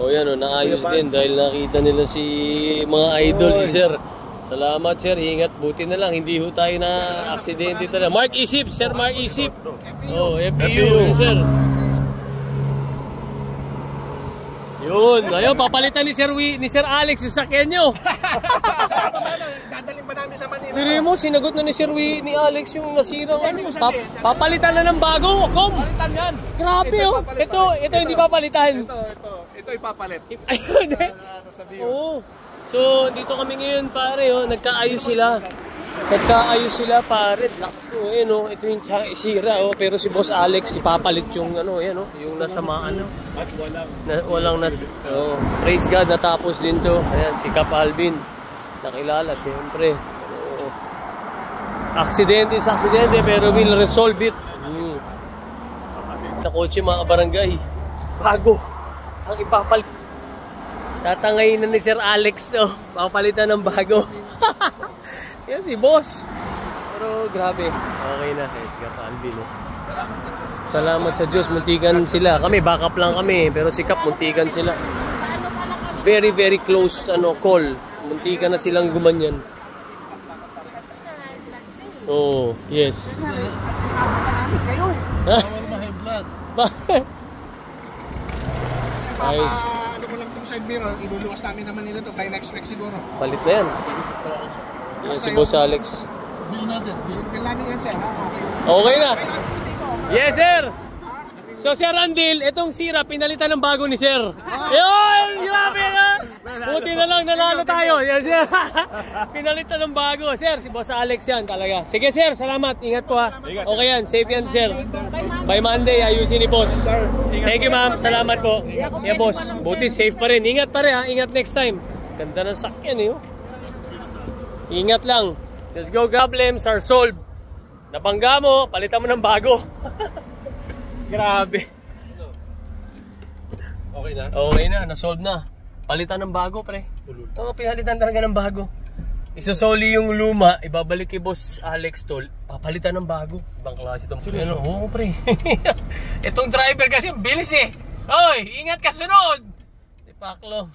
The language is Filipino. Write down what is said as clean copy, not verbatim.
O yan o, naayos din dahil nakita nila si mga idol si Sir. Salamat Sir, ingat, buti na lang, hindi ho tayo na aksidente talaga. Mark Isip, Sir Mark Isip. Oh, FPU, Sir. Yun, ayun, papalitan ni Sir Alex yung sakyan nyo. Dadaling ba namin sa Manila? Pero mo, sinagot na ni ni Alex yung nasirang papalitan na ng bago, Kom. Palitan yan. Grabe oh. Ito hindi papalitan. Ito ipapalit. Ayun eh. Oo. So, dito kami ngayon pare, oh, nagkaayos sila. Pare. So, oh, ito yung isira, oh, pero si Boss Alex ipapalit yung yung nasamaan, At walang oh, praise God, natapos din to. Ayan, si Cap Alvin. Nakilala, syempre. Oh. Aksidente pero will resolve it. Na kotse mga barangay. Bago. Ang ipapalit. Tatangay na ni Sir Alex, no? Papalitan ng bago. Yan si Boss. Pero grabe. Okay na. Si Cap Alvin, no? Salamat sa Diyos. Muntikan sila. Kami, backup lang kami. Pero si Cap, muntikan sila. Very, very close call. Muntikan na silang gumanyan. Oh, yes. Ha? Bakit? Ayos. Ano ko lang itong side mirror, iluluwas namin naman nila ito by next week siguro. Palit na yan. Yan si Boss Alex. Bill natin. Bill namin yan sir. Okay na. Yes sir. So Sir Randil, itong sira, pinalitan ng bago ni Sir. Yun! Grabe na! Buti na lang, nanalo tayo. Yes sir. Pinalitan ng bago. Sir, si Boss Alex yan talaga. Sige Sir, salamat. Ingat po ha. Okay yan, safe yan Sir. By Monday, ayusin ni Boss. Thank you ma'am, salamat po. Yeah Boss, buti safe pa rin. Ingat pa rin ha, ingat next time. Ganda ng sakyan eh. Ingat lang. Let's go, problems are solved. Nabangga mo, palitan mo ng bago. Grabe. Okay na? Okay na, nasolve na. Palitan ng bago, pre. Oo, pinalitan talaga ng bago. Isosoli yung luma, ibabalik kay Boss Alex tol. Papalitan ng bago. Ibang klase itong oo, pre. Itong driver kasi bilis eh. Hoy, ingat ka sunod. Di paklo.